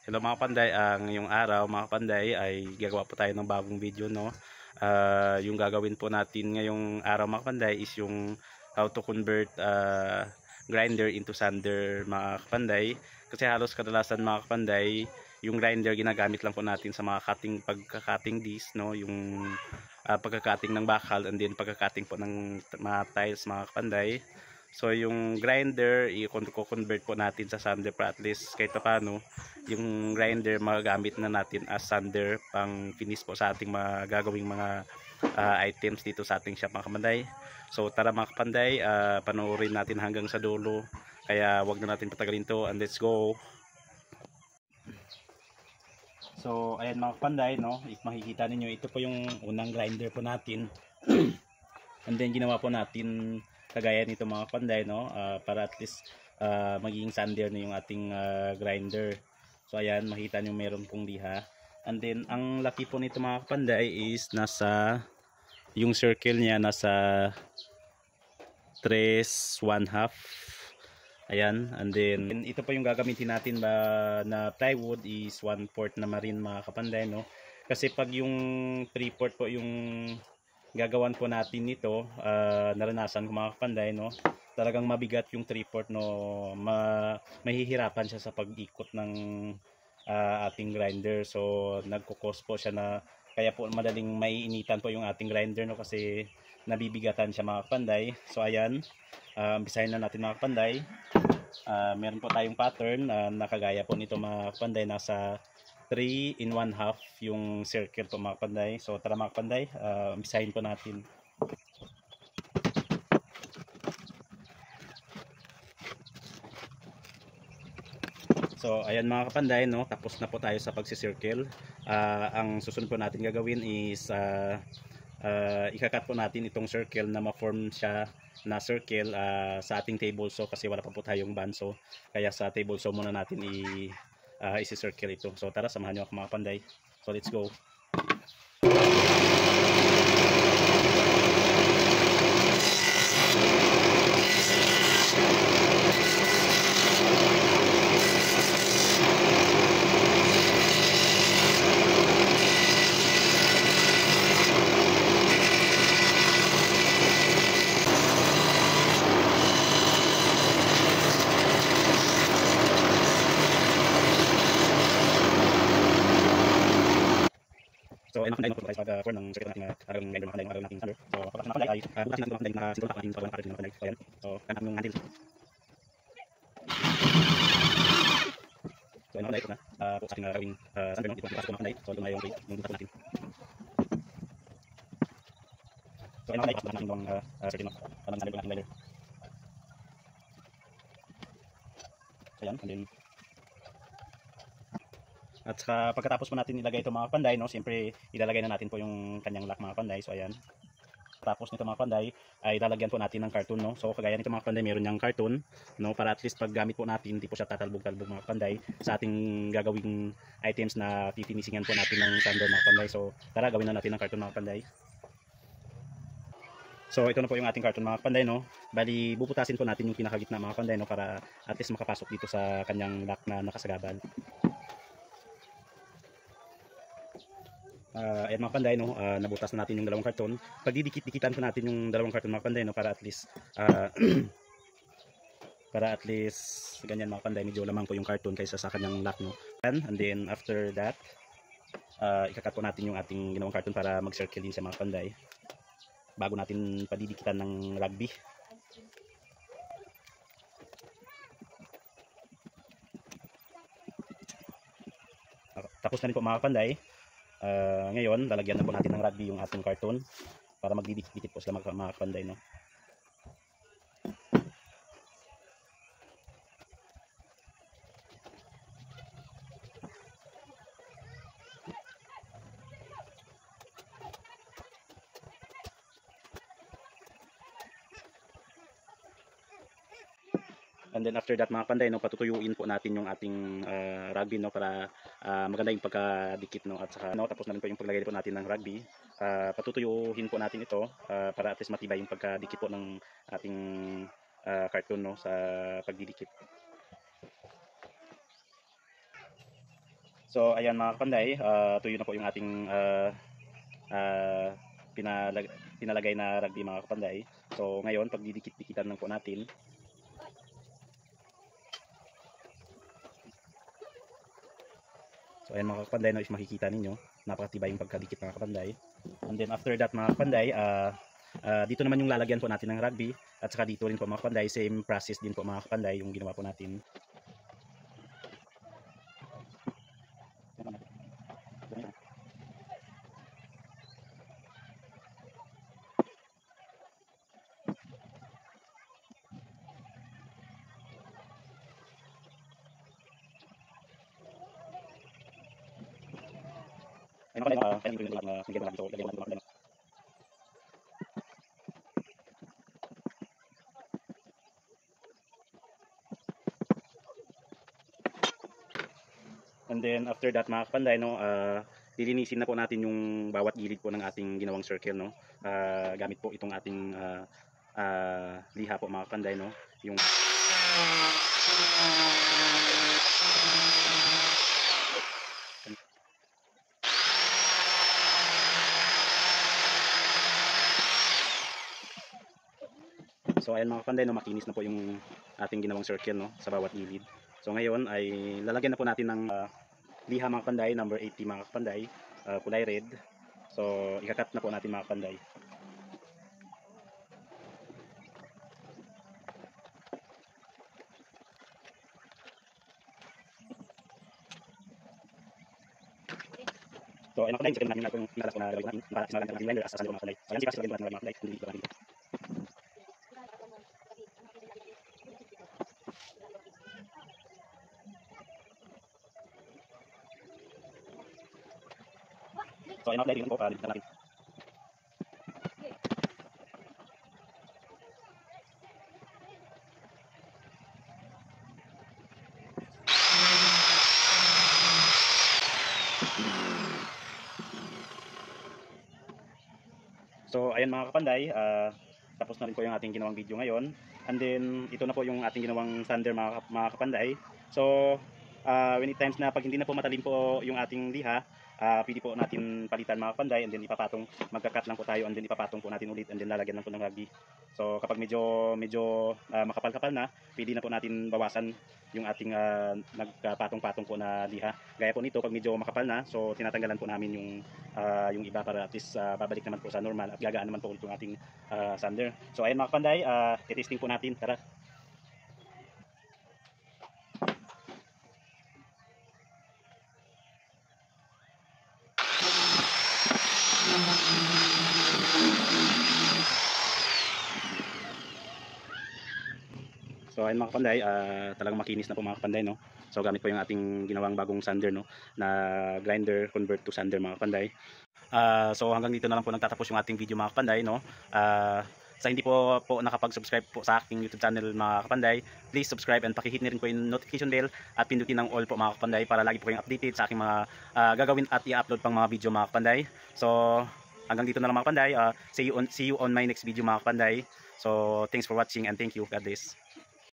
Hello mga panday, ang ngayong araw mga panday ay gagawa po tayo ng bagong video, no. Yung gagawin po natin ngayong araw mga panday is yung how to convert grinder into sander mga panday. Kasi halos kadalasan mga panday, yung grinder ginagamit lang po natin sa mga pagka-cutting disc, no, yung pagka-cutting ng bakal and then pagka-cutting po ng mga tiles mga panday. So yung grinder i-convert po natin sa sander para at least kahit paano yung grinder magagamit na natin as sander pang finish po sa ating mga gagawing mga items dito sa ating shop mga kapanday. So tara mga kapanday, panoorin natin hanggang sa dulo, kaya wag na natin patagalin to and let's go. So ayan mga kapanday, no, if makikita ninyo, ito po yung unang grinder po natin and then ginawa po natin kagaya nito mga panday, no, para at least magiging sander na yung ating grinder. So ayan, makita nyo meron pong liha. And then ang laki po nito mga panday is nasa yung circle niya nasa 3/1/2. Ayan, and then ito po yung gagamitin natin na plywood is 1/4 na marin mga kapanday, no. Kasi pag yung 3/4 po yung gagawan po natin nito, naranasan ko mga kapanday, no, talagang mabigat yung 3/4, no, mahihirapan siya sa pag-ikot ng ating grinder. So nagko-cause po siya na kaya po madaling maiinitan po yung ating grinder, no, kasi nabibigatan siya mga kapanday. So ayan, umpisahin na natin mga kapanday. Meron po tayong pattern na kagaya po nito mga kapanday, nasa 3/1/2 yung circle po mga kapanday. So tara mga kapanday, umpisahin po natin. So ayan mga kapanday, no, tapos na po tayo sa pagsisircle. Ang susunod po natin gagawin is ikakat po natin itong circle na ma-form siya na circle sa ating table saw, kasi wala pa po tayong bandsaw, kaya sa table saw muna natin isi-circle ito. So tara, samahan nyo ako mga panday. So let's go. So ayun mga panday, no, tayo sa pag-form ng circle natin parang grinder mga panday, araw natin sander. So kapag mga panday ay bukasin natin mga panday na sinulak ang ating pagawang pattern mga panday. So ayan, so ganap yung handle. So ayun mga panday, ito na po sa ating gawing sander, no, ito bukas ko mga panday. So ito na yung blade, yung bukas natin. So ayun mga panday, kapag natin yung circle, no, parang sander ng ating grinder. So ayan, and then at saka pagkatapos po natin ilagay ito mga panday, no, siyempre ilalagay na natin po yung kanyang lock mga panday. So ayan, tapos nito mga panday ay lalagyan po natin ng carton, no. So kagaya nito mga panday, meron niyang carton, no, para at least pag gamit po natin hindi po siya tatalbog-talbog mga panday sa ating gagawing items na pipinisingan po natin ng sander mga panday. So tara, gawin na natin ng carton mga panday. So ito na po yung ating carton mga panday, no. Bali bubutasin po natin yung pinakagitna mga panday, no, para at least makapasok dito sa kanyang lock na nakasagabal. Ayan mga panday, no, nabutas na natin yung dalawang karton. Pag didikit-dikitan po natin yung dalawang karton mga panday, no, para at least ganyan mga panday, medyo lamang po yung karton kaysa sa kanyang lock, no. And then after that, ikakat po natin yung ating ginawang karton para mag-circle din sa mga panday bago natin padidikitan ng rugby. Tapos na rin po mga panday. Ngayon lalagyan na po natin ng rugby yung ating carton para magdidikit-dikit po sila mga panday, no. And then after that mga panday, no, patutuyuin po natin yung ating rugby, no, para maganda yung pagkadikit, no, at saka, no, tapos na rin po yung paglagay po natin ng rugby. Patutuyuhin po natin ito para at least matibay yung pagkadikit po ng ating carton, no, sa pagdidikit. So ayan mga kapanday, tuyo na po yung ating pinalagay na rugby mga kapanday. So ngayon pagdidikit-dikitan lang po natin. So ayan mga kapanday, no, is makikita ninyo napakatibay yung pagkadikit mga kapanday. And then after that mga kapanday, dito naman yung lalagyan po natin ng rugby, at saka dito rin po mga kapanday, same process din po mga kapanday yung ginawa po natin. And then after that mga kapanday, no, lilinisin na po natin yung bawat gilid po ng ating ginawang circle, no. Gamit po itong ating liha po mga kapanday, no. Yung So ayan mga kapanday, no, makinis na po yung ating ginawang circle, no, sa bawat gilid. So ngayon ay lalagyan na po natin ng liha mga kapanday, number 80 mga kapanday, kulay red. So ikakat na po natin mga kapanday. So ayun mga kapanday, second natin yung pinala ko na gawin natin para sinalang natin blender as sa mga kapanday. So ayan si Pastor natin mga kapanday, hindi ba dito. So ayun mga kapanday, dito po dito natin. So ayan mga kapanday, tapos na rin po yung ating ginawang video ngayon. And then ito na po yung ating ginawang sander mga kapanday. So when it times na pag hindi na po matalim po yung ating liha, pwede po natin palitan mga kapanday, and then ipapatong, magka-cut lang po tayo, and then ipapatong po natin ulit, and then lalagyan lang po ng rugby. So kapag medyo makapal-kapal na, pwede na po natin bawasan yung ating nagpatong-patong po na liha. Gaya po nito, pag medyo makapal na, so tinatanggalan po namin yung iba para at least babalik naman po sa normal at gagaan naman po ulit yung ating sander. So ayan mga kapanday, testing po natin. Tara. So ayun mga kapanday, talagang makinis na po mga kapanday, no. So gamit po yung ating ginawang bagong sander, no, na grinder convert to sander mga kapanday. So hanggang dito na lang po nagtatapos yung ating video mga kapanday, no. Sa hindi po nakapag-subscribe po sa aking YouTube channel mga kapanday, please subscribe and pakihit niyo rin po yung notification bell at pindutin ng all po mga kapanday para lagi po kayong updated sa aking mga gagawin at i-upload pang mga video mga kapanday. So hanggang dito na lang mga kapanday, see you on my next video mga kapanday. So thanks for watching and thank you. God bless.